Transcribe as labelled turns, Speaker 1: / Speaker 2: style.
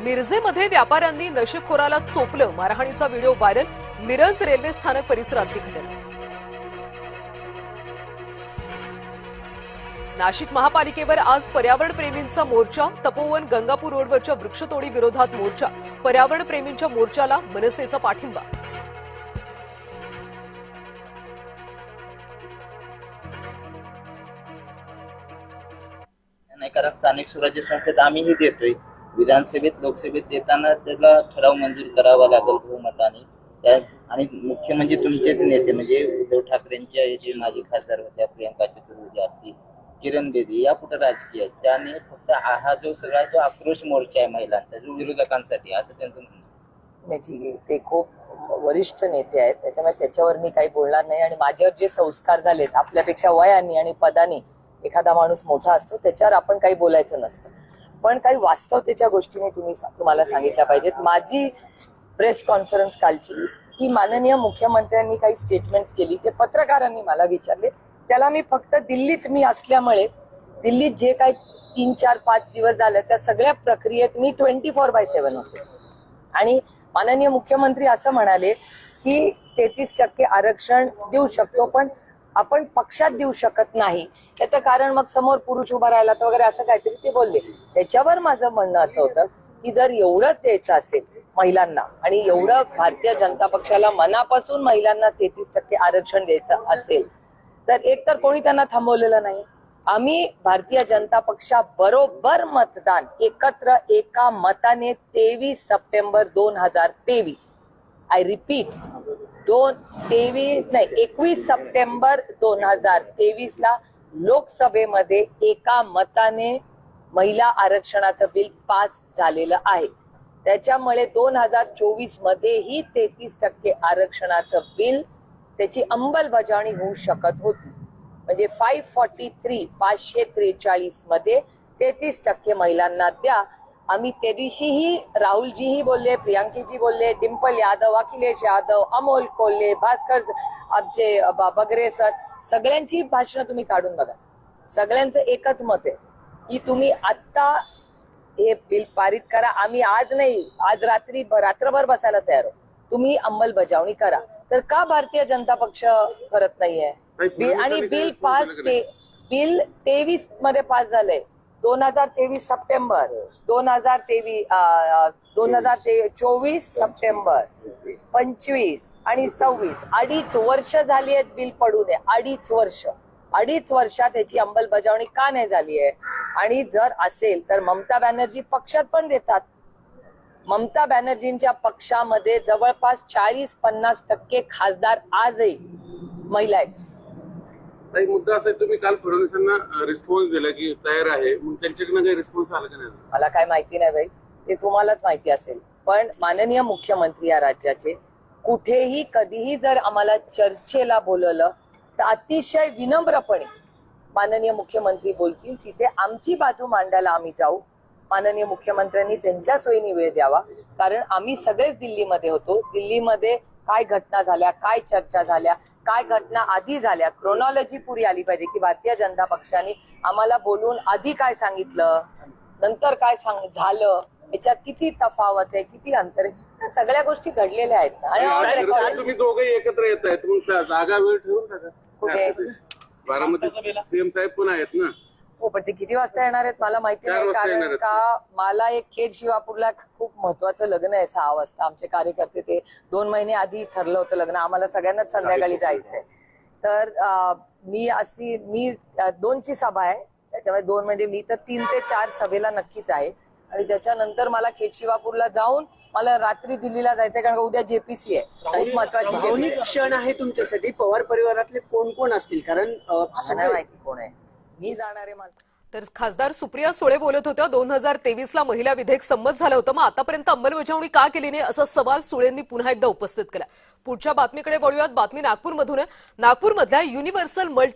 Speaker 1: मिरजेमध्ये व्यापाऱ्यांनी नशेखोराला चोपलं, मारहाणीचा video viral. Miraj railway स्थानक परिसरातली घटना. नाशिक महापालिकेवर आज पर्यावरण प्रेमींचा मोर्चा. तपोवन गंगापूर रोडवरच्या वृक्षतोडी विरोधात मोर्चा. पर्यावरण प्रेमींच्या मोर्चाला मनसेचा पाठिंबा.
Speaker 2: नाही, कारण स्थानिक स्वराज्य संस्थेत आम्हीही देतोय. विधानसभेत लोकसभेत देताना त्याला ठराव मंजूर करावा लागेल बहुमताने. आणि मुख्य म्हणजे तुमचेच नेते म्हणजे उद्धव ठाकरेंच्या जे माजी खासदार होत्या प्रियंका चतुर्वेदी असतील, किरण बेदी, या कुठं राजकीय आहेत. त्याने फक्त हा जो सगळा जो आक्रोश मोर्चा आहे महिलांचा, जो विरोधकांसाठी, असं त्यांचं म्हणणं.
Speaker 3: नाही, ठीक आहे, ते खूप वरिष्ठ नेते आहेत, त्याच्यामुळे त्याच्यावर मी काही बोलणार नाही. आणि माझ्यावर जे संस्कार झालेत, आपल्यापेक्षा वयाने आणि पदाने एखादा माणूस मोठा असतो, त्याच्यावर आपण काही बोलायचं नसतं. पण काही वास्तवतेच्या गोष्टीने तुम्हाला सांगितल्या पाहिजेत. माझी प्रेस कॉन्फरन्स कालची ही माननीय मुख्यमंत्र्यांनी काही स्टेटमेंट्स केली, ते पत्रकारांनी मला विचारले. त्याला मी फक्त दिल्लीत मी असल्यामुळे दिल्लीत जे काही 3, 4, 5 दिवस झाले त्या सगळ्या प्रक्रियेत मी 24/7 होते. आणि माननीय मुख्यमंत्री असं म्हणाले की 33% आरक्षण देऊ शकतो, पण आपण पक्षात देऊ शकत नाही. त्याचं कारण मग समोर पुरुष उभा राहिला तर वगैरे असं काहीतरी ते बोलले. त्याच्यावर माझं म्हणणं असं होतं की जर एवढंच द्यायचं असेल महिलांना आणि एवढं भारतीय जनता पक्षाला मनापासून महिलांना 33% आरक्षण द्यायचं असेल तर एकतर कोणी त्यांना थांबवलेलं नाही. आम्ही भारतीय जनता पक्षाबरोबर मतदान एकत्र एका मताने 23 सप्टेंबर 2023, आय रिपीट, 21 सप्टेंबर 2023 ला लोकसभेमध्ये एका मताने महिला आरक्षणाचं बिल पास झालेलं आहे. त्याच्यामुळे 2024 मध्येही 33% आरक्षणाचं बिल त्याची अंमलबजावणी होऊ शकत होती. म्हणजे 543 मध्ये 33% महिलांना द्या. आम्ही त्या दिवशीही राहुलजीही बोलले, प्रियांकीजी बोलले, डिंपल यादव, अखिलेश यादव, अमोल कोल्हे, भास्कर, आमचे बगरे सर, सगळ्यांची भाषणं तुम्ही काढून बघा. सगळ्यांचं एकच मत आहे की तुम्ही आत्ता हे बिल पारित करा. आम्ही आज नाही, आज रात्रभर बसायला तयार आहोत. तुम्ही अंमलबजावणी करा. तर का भारतीय जनता पक्ष करत नाहीये? आणि बिल 23 मध्ये पास झालंय. 2023 सप्टेंबर 2024 सप्टेंबर 25 आणि 26 2.5 वर्ष झाली आहेत बिल पडून आहे. 2.5 वर्षात त्याची अंमलबजावणी का नाही झाली आहे? आणि जर असेल तर ममता बॅनर्जी पक्षात पण देतात. ममता बॅनर्जींच्या पक्षामध्ये जवळपास 40-50% खासदार आजही महिला आहेत.
Speaker 4: एक मुद्दा असा, तुम्ही काल फडणवीसांना रिस्पॉन्स दिला की तयार आहे, मग त्यांच्याकडनं काही रिस्पॉन्स आला का नाही?
Speaker 3: मला काय माहिती नाही बाई, ते तुम्हालाच माहिती असेल. पण माननीय मुख्यमंत्री या राज्याचे कुठेही कधीही जर आम्हाला चर्चेला बोलवलं तर अतिशय विनम्रपणे माननीय मुख्यमंत्री बोलतील, तिथे आमची बाजू मांडायला आम्ही जाऊ. माननीय मुख्यमंत्र्यांनी त्यांच्या सोयीने वेळ द्यावा, कारण आम्ही सगळेच दिल्लीमध्ये होतो. दिल्लीमध्ये काय घटना झाल्या, काय चर्चा झाल्या, काय घटना आधी झाल्या, क्रोनॉलॉजी पुरी आली पाहिजे की भारतीय जनता पक्षाने आम्हाला बोलून आधी काय सांगितलं, नंतर काय झालं, याच्यात किती तफावत आहे, किती अंतर आहे, सगळ्या गोष्टी घडलेल्या आहेत. आणि
Speaker 4: तुम्ही दोघे एकत्र येत आहेत, मग जागा वेळ ठेवून टाका.
Speaker 3: कुठे
Speaker 4: बारामती सीएम साहेब पण आहेत ना.
Speaker 3: हो, पण ते किती वाजता येणार आहेत मला माहिती नाही, कारण का मला एक खेड शिवापूरला खूप महत्वाचं लग्न आहे 6 वाजता. आमचे कार्यकर्ते ते 2 महिने आधी ठरलं होतं लग्न, आम्हाला सगळ्यांनाच संध्याकाळी जायचंय. तर मी 2ची सभा आहे, त्याच्यामुळे 2 म्हणजे मी तर 3 ते 4 सभेला नक्कीच आहे. आणि त्याच्यानंतर मला खेड शिवापूरला जाऊन मला रात्री दिल्लीला जायचंय, कारण उद्या जेपीसी आहे, खूप महत्वाची
Speaker 5: क्षण आहे तुमच्यासाठी. पवार परिवारातले कोण कोण असतील? कारण
Speaker 3: नाही माहिती कोण आहे, मी जाणार आहे.
Speaker 1: तर खासदार सुप्रिया सुळे बोलत होत्या. 2023 ला महिला विधेयक संमत झालं होतं, मग आतापर्यंत अंमलबजावणी का केली नाही असा सवाल सुळेंनी पुन्हा एकदा उपस्थित केला. पुढच्या बातमीकडे वळूयात. बातमी नागपूरमधून आहे. नागपूरमधल्या युनिव्हर्सल मल्टी